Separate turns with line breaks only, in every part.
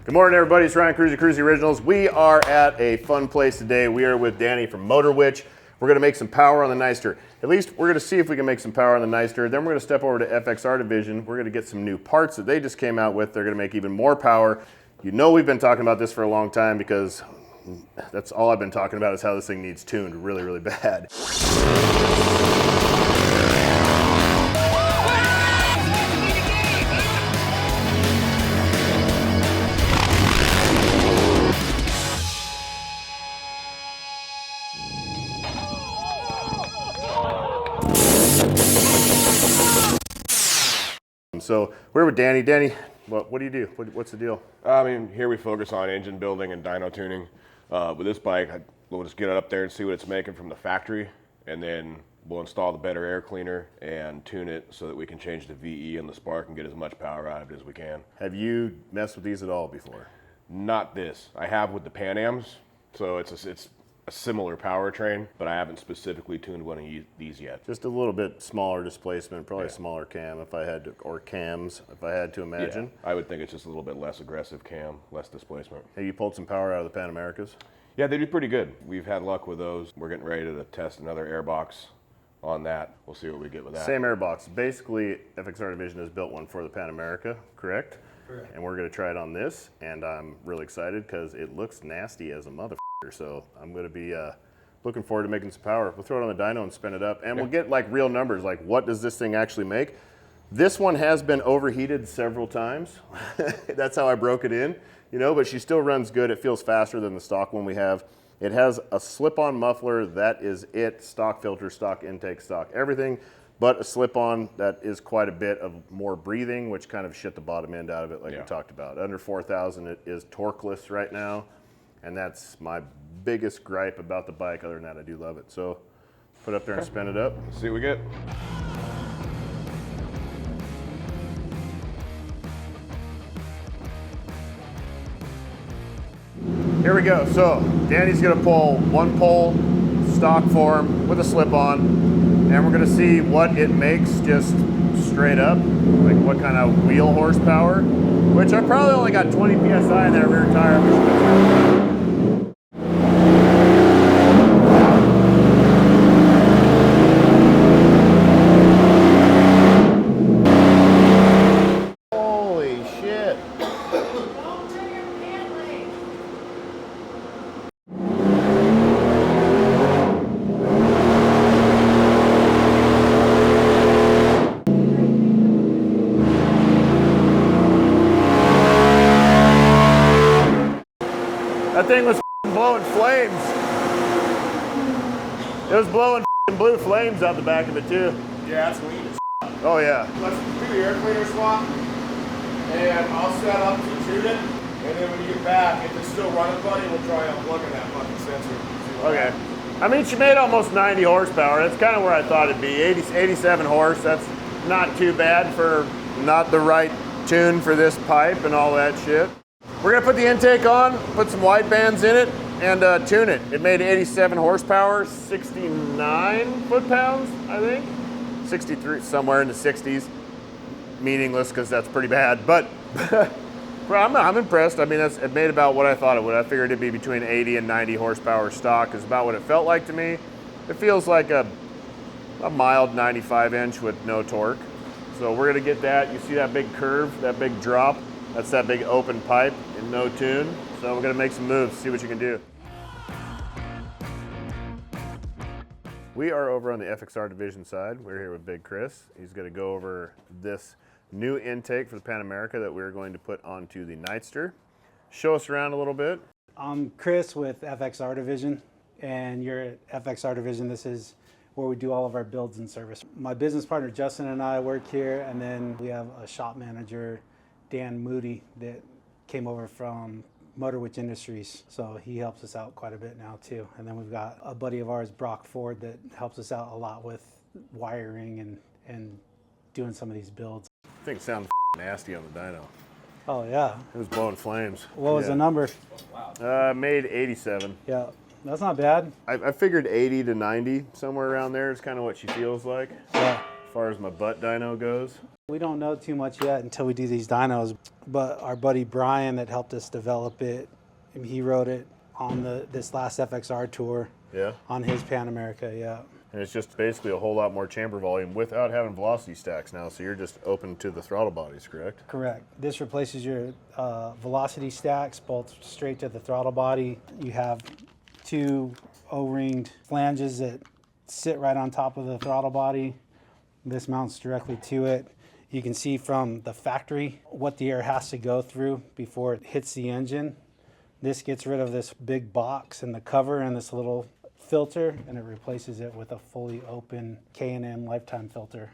Good morning, everybody. It's Ryan Kruesi Originals. We are at a fun place today. We are with Danny from Motor Witch. We're going to make some power on the Nightster. At least we're going to see if we can make some power on the Nightster. Then we're going to step over to FXR Division. We're going to get some new parts that they just came out with. They're going to make even more power. You know we've been talking about this for a long time because that's all I've been talking about is how this thing needs tuned really, really bad. So we're with Danny. Danny, what do you do? What's the deal?
I mean, here we focus on engine building and dyno tuning. With this bike, we'll just get it up there and see what it's making from the factory, and then we'll install the better air cleaner and tune it so that we can change the VE and the spark and get as much power out of it as we can.
Have you messed with these at all before?
Not this. I have with the Pan Ams, so it's a similar powertrain, but I haven't specifically tuned one of these yet.
Just a little bit smaller displacement, probably a smaller cam if I had to, or cams if I had to imagine.
Yeah, I would think it's just a little bit less aggressive cam, less displacement.
Have you pulled some power out of the Pan Americas?
Yeah, they do pretty good. We've had luck with those. We're getting ready to test another airbox on that. We'll see what we get with that.
Same airbox. Basically, FXR Division has built one for the Pan America, correct?
Correct.
And we're going to try it on this, and I'm really excited because it looks nasty as a motherfucker. So I'm going to be looking forward to making some power. We'll throw it on the dyno and spin it up, and we'll get like real numbers, like what does this thing actually make? This one has been overheated several times. That's how I broke it in, you know, but she still runs good. It feels faster than the stock one we have. It has a slip-on muffler. That is it. Stock filter, stock intake, stock everything, but a slip-on that is quite a bit of more breathing, which kind of shit the bottom end out of it like we talked about. Under 4,000, it is torqueless right now, and that's my biggest gripe about the bike. Other than that, I do love it. So put it up there and spin it up.
Let's see what we get.
Here we go. So Danny's gonna pull one pole stock form with a slip-on, and we're gonna see what it makes just straight up, like what kind of wheel horsepower, which I probably only got 20 PSI in that rear tire. Holy shit. That thing was blowing flames. It was blowing blue flames out the back of it too.
Yeah, that's lean as
Oh yeah.
Let's do the air cleaner swap, and I'll set up to tune it, and then when you get back, if it's still running, buddy, we'll try unplugging that fucking sensor.
Okay. I mean, she made almost 90 horsepower. That's kind of where I thought it'd be. 87 horse. That's not too bad for not the right tune for this pipe and all that shit. We're gonna put the intake on, put some wide bands in it, and tune it. It made 87 horsepower, 69 foot-pounds, I think. 63, somewhere in the 60s. Meaningless, because that's pretty bad, but I'm impressed. I mean, it made about what I thought it would. I figured it'd be between 80 and 90 horsepower stock is about what it felt like to me. It feels like a mild 95 inch with no torque. So we're gonna get that. You see that big curve, that big drop? That's that big open pipe in no tune. So we're gonna make some moves, see what you can do. We are over on the FXR Division side. We're here with Big Chris. He's gonna go over this new intake for the Pan America that we're going to put onto the Nightster. Show us around a little bit.
I'm Chris with FXR Division, and you're at FXR Division. This is where we do all of our builds and service. My business partner Justin and I work here, and then we have a shop manager, Dan Moody, that came over from Motor Witch Industries, so he helps us out quite a bit now too. And then we've got a buddy of ours, Brock Ford, that helps us out a lot with wiring and doing some of these builds.
Things sound nasty on the dyno.
Oh yeah.
It was blowing flames.
What was the number?
Made 87.
Yeah, that's not bad.
I figured 80 to 90, somewhere around there is kind of what she feels like.
Yeah.
as far as my butt dyno goes.
We don't know too much yet until we do these dynos, but our buddy Brian that helped us develop it, he wrote it on this last FXR tour.
Yeah.
On his Pan America, yeah.
And it's just basically a whole lot more chamber volume without having velocity stacks now, so you're just open to the throttle bodies, correct?
Correct. This replaces your velocity stacks, bolts straight to the throttle body. You have 2 O-ringed flanges that sit right on top of the throttle body. This mounts directly to it. You can see from the factory what the air has to go through before it hits the engine. This gets rid of this big box and the cover and this little filter, and it replaces it with a fully open K&N lifetime filter.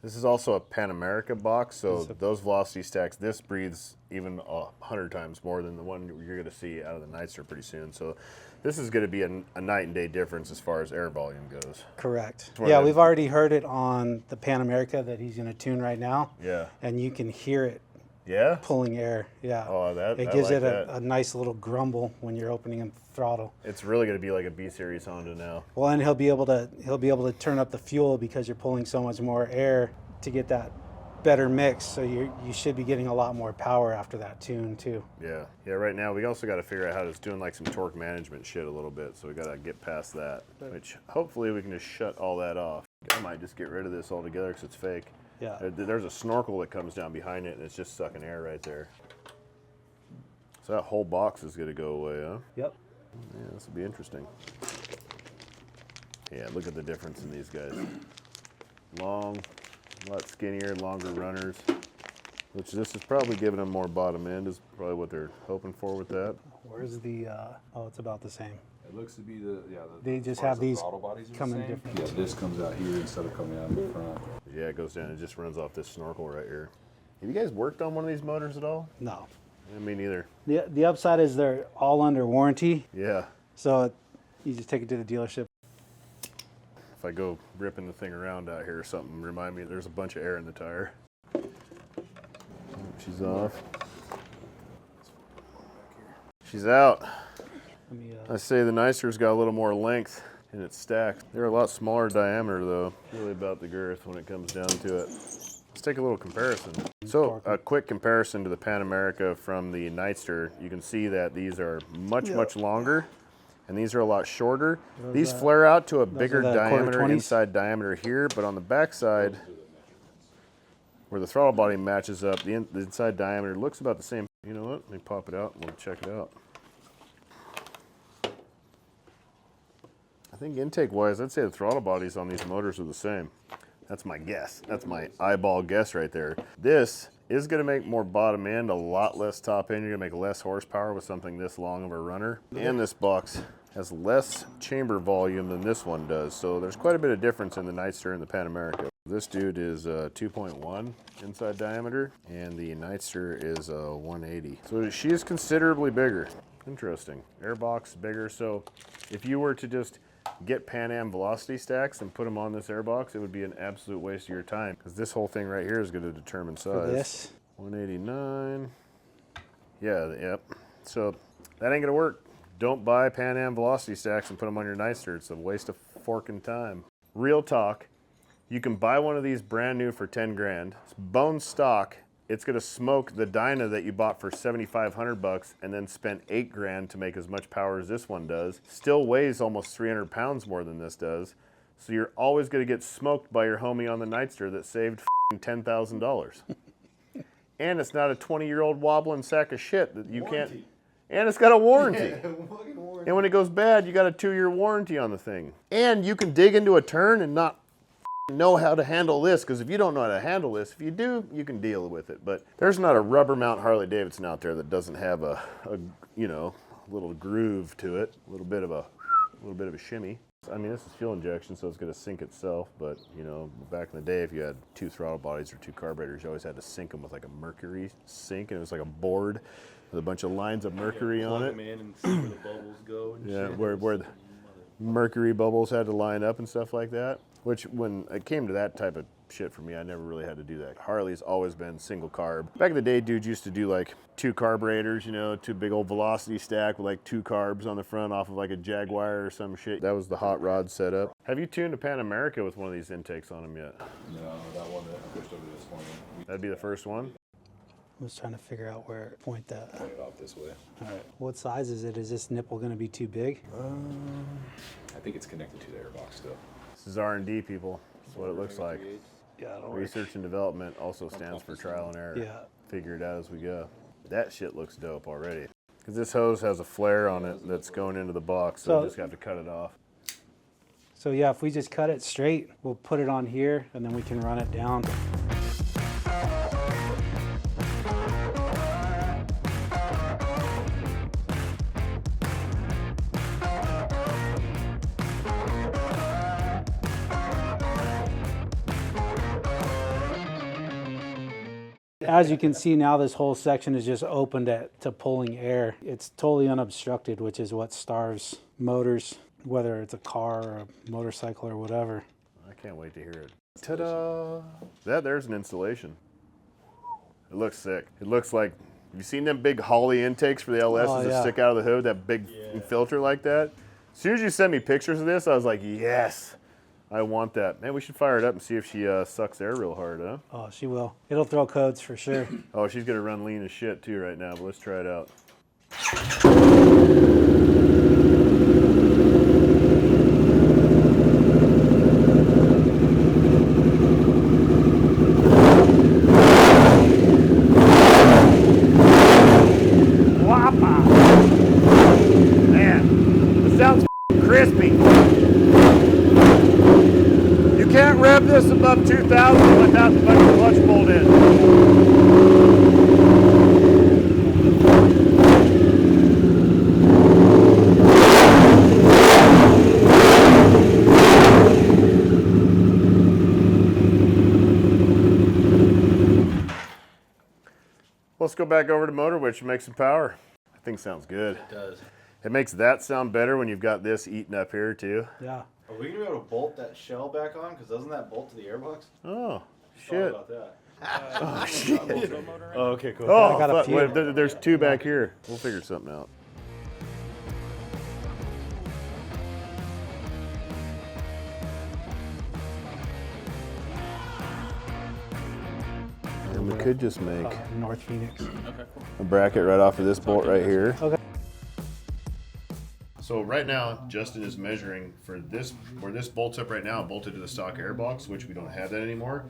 This is also a Pan America box, so those velocity stacks, this breathes even 100 times more than the one you're going to see out of the Nightster pretty soon. So this is going to be a night and day difference as far as air volume goes.
Correct. Yeah, we've already heard it on the Pan America that he's going to tune right now.
Yeah.
And you can hear it.
Yeah?
Pulling air, yeah.
Oh,
it gives it a nice little grumble when you're opening the throttle.
It's really going to be like a B-Series Honda now.
Well, and he'll be able to turn up the fuel because you're pulling so much more air to get that better mix. So you should be getting a lot more power after that tune too.
Yeah. Yeah. Right now we also got to figure out how to doing like some torque management shit a little bit. So we got to get past that, which hopefully we can just shut all that off. I might just get rid of this altogether because it's fake.
Yeah.
There's a snorkel that comes down behind it, and it's just sucking air right there. So that whole box is going to go away, huh?
Yep.
Yeah, this will be interesting. Yeah, look at the difference in these guys. Long, a lot skinnier, longer runners. Which this is probably giving them more bottom end, is probably what they're hoping for with that.
Where's the, oh, it's about the same.
It looks to be the
they just have these
throttle bodies
coming different.
Yeah, this comes out here instead of coming out in the front.
Yeah, it goes down. It just runs off this snorkel right here. Have you guys worked on one of these motors at all?
No.
Yeah, me neither.
The upside is they're all under warranty.
Yeah.
So you just take it to the dealership.
If I go ripping the thing around out here or something, remind me there's a bunch of air in the tire. She's off. She's out. I say the Nightster's got a little more length in its stacks. They're a lot smaller diameter though. Really about the girth when it comes down to it. Let's take a little comparison. So a quick comparison to the Pan America from the Nightster. You can see that these are much longer and these are a lot shorter. These flare out to a bigger diameter, inside diameter here, but on the back side where the throttle body matches up, the inside diameter looks about the same. You know what? Let me pop it out and we'll check it out. I think intake-wise, I'd say the throttle bodies on these motors are the same. That's my guess. That's my eyeball guess right there. This is going to make more bottom end, a lot less top end. You're going to make less horsepower with something this long of a runner. And this box has less chamber volume than this one does. So there's quite a bit of difference in the Nightster and the Pan America. This dude is 2.1 inside diameter, and the Nightster is 180. So she is considerably bigger. Interesting. Airbox bigger. So if you were to just get Pan Am velocity stacks and put them on this airbox, it would be an absolute waste of your time because this whole thing right here is going to determine size.
For this?
189. Yeah, yep. So that ain't going to work. Don't buy Pan Am velocity stacks and put them on your Nightster. It's a waste of forking time. Real talk. You can buy one of these brand new for 10 grand. It's bone stock. It's going to smoke the Dyna that you bought for 7,500 bucks and then spent 8 grand to make as much power as this one does. Still weighs almost 300 pounds more than this does. So you're always going to get smoked by your homie on the Nightster that saved $10,000. And it's not a 20-year-old wobbling sack of shit that you can't. And it's got a warranty. And when it goes bad, you got a 2-year warranty on the thing. And you can dig into a turn and not know how to handle this, because if you don't know how to handle this, if you do, you can deal with it. But there's not a rubber mount Harley Davidson out there that doesn't have a you know, little groove to it, a little bit of a shimmy. I mean, this is fuel injection, so it's going to sink itself, but you know, back in the day, if you had 2 throttle bodies or 2 carburetors, you always had to sink them with like a mercury sink, and it was like a board with a bunch of lines of mercury on it.
Plug them in and see where the bubbles go and
Yeah,
shit.
where the mercury bubbles had to line up and stuff like that. Which, when it came to that type of shit for me, I never really had to do that. Harley's always been single carb. Back in the day, dudes used to do like 2 carburetors, you know, 2 big old velocity stack with like 2 carbs on the front off of like a Jaguar or some shit. That was the hot rod setup. Have you tuned a Pan America with one of these intakes on them yet?
No, that one that I pushed over this morning.
That'd be the first one?
I was trying to figure out where to point that.
Point it off this way.
All right. What size is it? Is this nipple going to be too big?
I think it's connected to the airbox still.
This is R&D, people. That's what it looks like.
Yeah, it'll work.
Research and development also stands for trial and error.
Yeah.
Figure it out as we go. That shit looks dope already. Because this hose has a flare on it that's going into the box, so we just have to cut it off.
So yeah, if we just cut it straight, we'll put it on here and then we can run it down. As you can see now, this whole section is just opened to pulling air. It's totally unobstructed, which is what starves motors, whether it's a car or a motorcycle or whatever.
I can't wait to hear it. Ta-da! There's an installation. It looks sick. It looks like, have you seen them big Harley intakes for the LSs that stick out of the hood, that big filter like that? As soon as you sent me pictures of this, I was like, yes, I want that. Man, we should fire it up and see if she sucks air real hard, huh?
Oh, she will. It'll throw codes for sure.
Oh, she's gonna run lean as shit too right now, but let's try it out. Crispy. You can't rev this above 2,000 without the fucking clutch bolt in. Let's go back over to Motor Witch and make some power. That thing sounds good.
It does.
It makes that sound better when you've got this eaten up here too.
Yeah.
Are we gonna be able to bolt that shell back on? Because doesn't that bolt to the airbox?
Oh,
Sorry
shit.
about that.
Oh, shit.
Oh, okay, cool.
Oh,
I got a
fuck.
few.
Wait, there's two back here. We'll figure something out. And we could just make
North Phoenix.
a bracket right off of this bolt right here.
Okay.
So right now, Justin is measuring for this, where this bolts up right now, bolted to the stock airbox, which we don't have that anymore.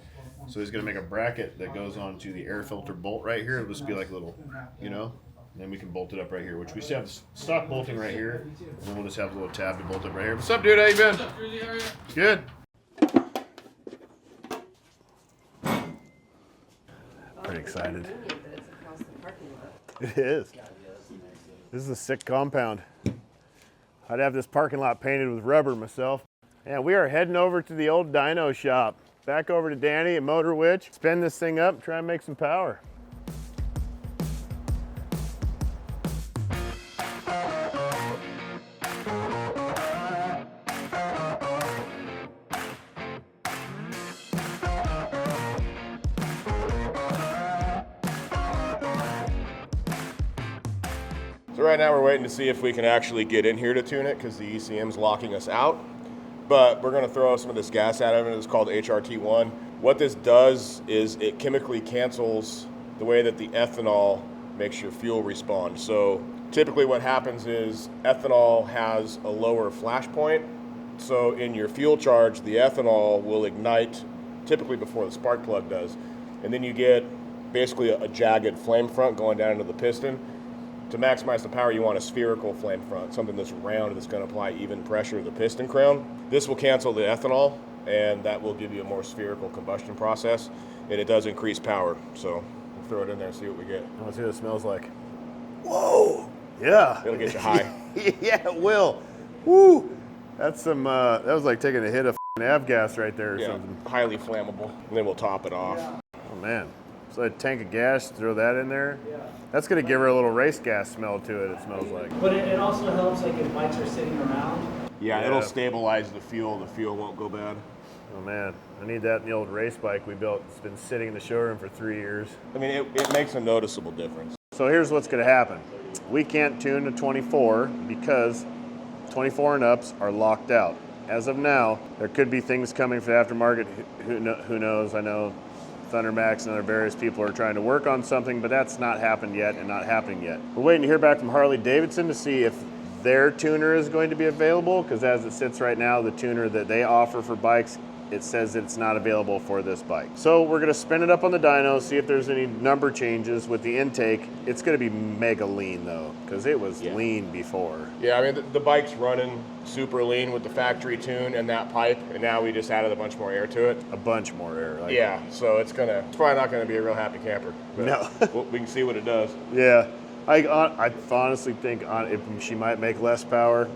So he's gonna make a bracket that goes onto the air filter bolt right here. It'll just be like a little, you know, and then we can bolt it up right here, which we still have stock bolting right here. And then we'll just have a little tab to bolt up right here. What's up, dude? How you been? Good. Pretty excited. It is. This is a sick compound. I'd have this parking lot painted with rubber myself. And we are heading over to the old dyno shop. Back over to Danny at Motor Witch. Spin this thing up, try and make some power.
So right now we're waiting to see if we can actually get in here to tune it because the ECM's locking us out. But we're gonna throw some of this gas out of it. It's called HRT1. What this does is it chemically cancels the way that the ethanol makes your fuel respond. So typically what happens is ethanol has a lower flash point. So in your fuel charge, the ethanol will ignite typically before the spark plug does. And then you get basically a jagged flame front going down into the piston. To maximize the power, you want a spherical flame front, something that's round that's going to apply even pressure to the piston crown. This will cancel the ethanol, and that will give you a more spherical combustion process, and it does increase power. So we'll throw it in there and see what we get.
I want to see what it smells like. Whoa! Yeah.
It'll get you high.
Yeah, it will. Woo! That's some, that was like taking a hit of avgas right there or
Yeah,
something.
highly flammable. And then we'll top it off.
Oh man. So a tank of gas, throw that in there. That's gonna give her a little race gas smell to it, it smells like.
But it also helps like if bikes are sitting around.
Yeah,
Yeah.
it'll stabilize the fuel. The fuel won't go bad.
Oh man, I need that in the old race bike we built. It's been sitting in the showroom for 3 years.
I mean, it makes a noticeable difference.
So here's what's gonna happen. We can't tune to 24 because 24 and ups are locked out. as of now. There could be things coming for the aftermarket. Who knows? I know Thundermax and other various people are trying to work on something, but that's not happened yet and not happening yet. We're waiting to hear back from Harley Davidson to see if their tuner is going to be available, because as it sits right now, the tuner that they offer for bikes, it says it's not available for this bike. So we're gonna spin it up on the dyno, see if there's any number changes with the intake. It's gonna be mega lean though, because it was lean before.
Yeah, I mean, the bike's running super lean with the factory tune and that pipe, and now we just added a bunch more air to it.
A bunch more air. Like,
Yeah, so it's probably not gonna be a real happy camper. But
No.
we can see what it does.
Yeah, I honestly think she might make less power,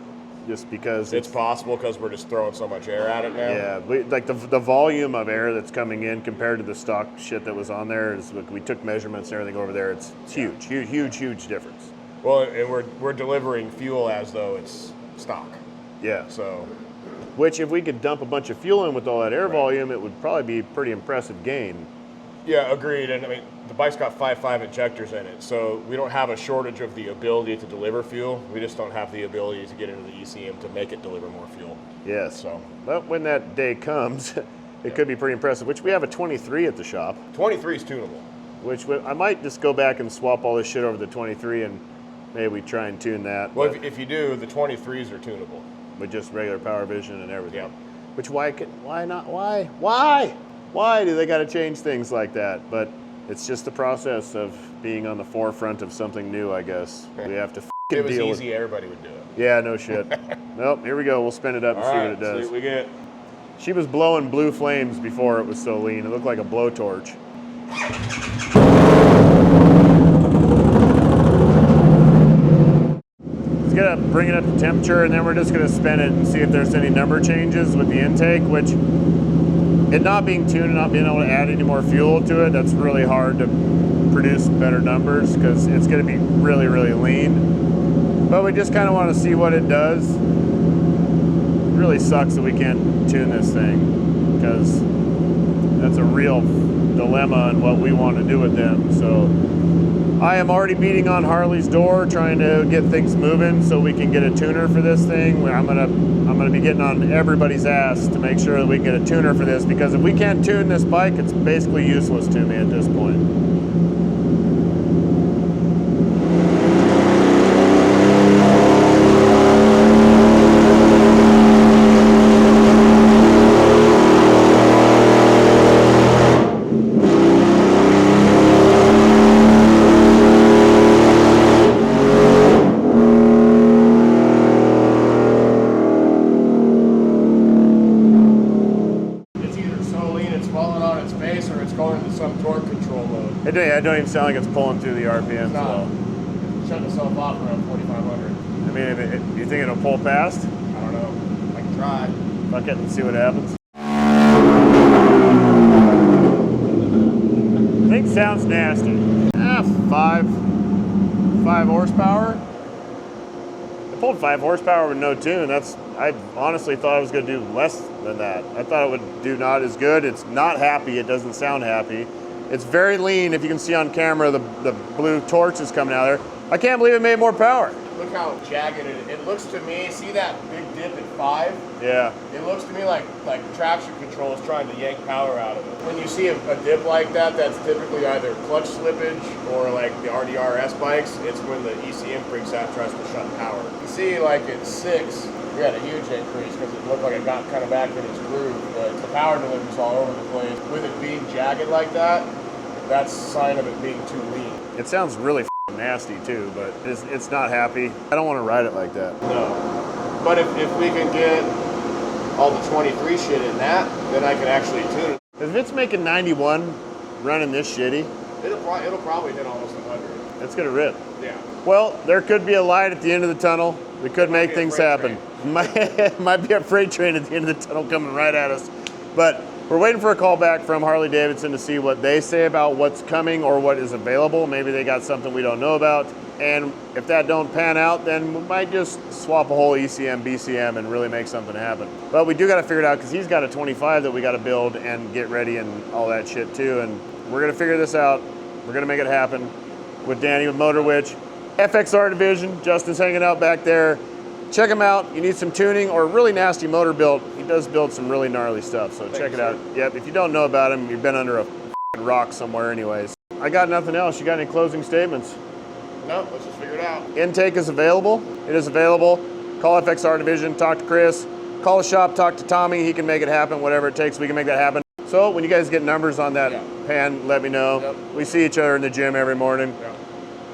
just because
It's possible because we're just throwing so much air at it now.
Yeah, like the volume of air that's coming in compared to the stock shit that was on there is, look, we took measurements and everything over there. It's huge difference.
Well, and we're delivering fuel as though it's stock.
Yeah.
So,
Which, if we could dump a bunch of fuel in with all that air volume, it would probably be a pretty impressive gain.
yeah, agreed. And I mean, the bike's got 5.5 injectors in it, so we don't have a shortage of the ability to deliver fuel. We just don't have the ability to get into the ECM to make it deliver more fuel.
Yes.
So,
But when that day comes, it could be pretty impressive. Which we have a 23 at the shop.
23 is tunable.
Which I might just go back and swap all this shit over to the 23 and maybe we try and tune that.
Well,
but
if you do, the 23s are tunable.
with just regular power vision and everything.
Yeah.
Which why not? Why do they got to change things like that? But it's just the process of being on the forefront of something new, I guess. We have to
If it was
deal
easy,
with.
everybody would do it.
Yeah, no shit. Nope, here we go. We'll spin it up and
All
see
right,
what it does.
see what we get.
She was blowing blue flames before it was so lean. It looked like a blowtorch. It's gonna bring it up to temperature, and then we're just gonna spin it and see if there's any number changes with the intake, which it not being tuned and not being able to add any more fuel to it, that's really hard to produce better numbers because it's gonna be really lean. But we just kind of want to see what it does. It really sucks that we can't tune this thing because that's a real dilemma on what we want to do with them. So I am already beating on Harley's door trying to get things moving so we can get a tuner for this thing. I'm gonna be getting on everybody's ass to make sure that we can get a tuner for this, because if we can't tune this bike, it's basically useless to me at this point. It don't even sound like it's pulling through the RPMs at all.
Shutting itself off around 4,500.
I mean, if you think it'll pull past?
I don't know. I can try.
Fuck it and see what happens. Thing sounds nasty. 5 horsepower. I pulled 5 horsepower with no tune. I honestly thought I was going to do less than that. I thought it would do not as good. It's not happy. It doesn't sound happy. It's very lean. If you can see on camera, the blue torch is coming out of there. I can't believe it made more power.
Look how jagged it is. It looks to me, see that big dip at 5?
Yeah.
It looks to me like traction control is trying to yank power out of it. When you see a dip like that, that's typically either clutch slippage or like the RDRS bikes. It's when the ECM freaks out and tries to shut power. You see like at 6, we had a huge increase because it looked like it got kind of back in its groove, but the power delivery's all over the place. With it being jagged like that, that's a sign of it being too lean.
It sounds really nasty too, but it's not happy. I don't want to ride it like that.
No. But if we can get all the 23 shit in that, then I can actually tune it.
If it's making 91 running this shitty,
It'll probably hit almost 100.
it's gonna rip.
Yeah.
Well, there could be a light at the end of the tunnel. We could make
be a
things
freight
happen. Might be a freight train at the end of the tunnel coming right at us. But we're waiting for a call back from Harley Davidson to see what they say about what's coming or what is available. Maybe they got something we don't know about. And if that don't pan out, then we might just swap a whole ECM, BCM and really make something happen. But we do got to figure it out because he's got a 25 that we got to build and get ready and all that shit too. And we're going to figure this out. We're going to make it happen with Danny with Motor Witch. FXR division, Justin's hanging out back there. check him out. You need some tuning or a really nasty motor built. He does build some really gnarly stuff, so check it out. Yep, if you don't know about him, you've been under a rock somewhere anyways. I got nothing else. You got any closing statements?
No, let's just figure it out.
Intake is available. It is available. Call FXR Division, talk to Chris. Call the shop, talk to Tommy. He can make it happen, whatever it takes, we can make that happen. So when you guys get numbers on that pan, let me know.
Yep.
We see each other in the gym every morning.
Yeah.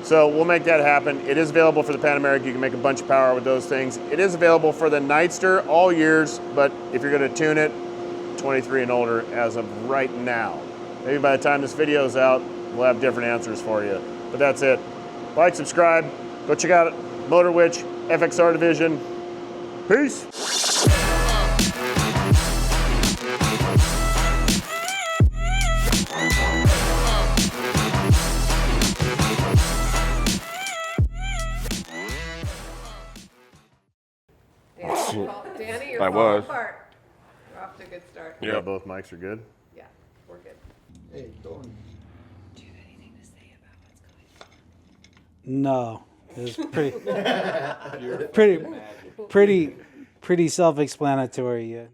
So we'll make that happen. It is available for the Pan America. You can make a bunch of power with those things. It is available for the Nightster all years, but if you're gonna tune it, 23 and older as of right now. Maybe by the time this video is out, we'll have different answers for you. But that's it. Like, subscribe, go check out Motor Witch, FXR Division. Peace.
Danny, you're
I
falling
was.
apart. We're off to a good start.
Yeah, both mics are good.
Yeah, we're good.
Hey, don't.
Do you have anything to say about what's going on?
No, it was pretty self-explanatory. Yeah.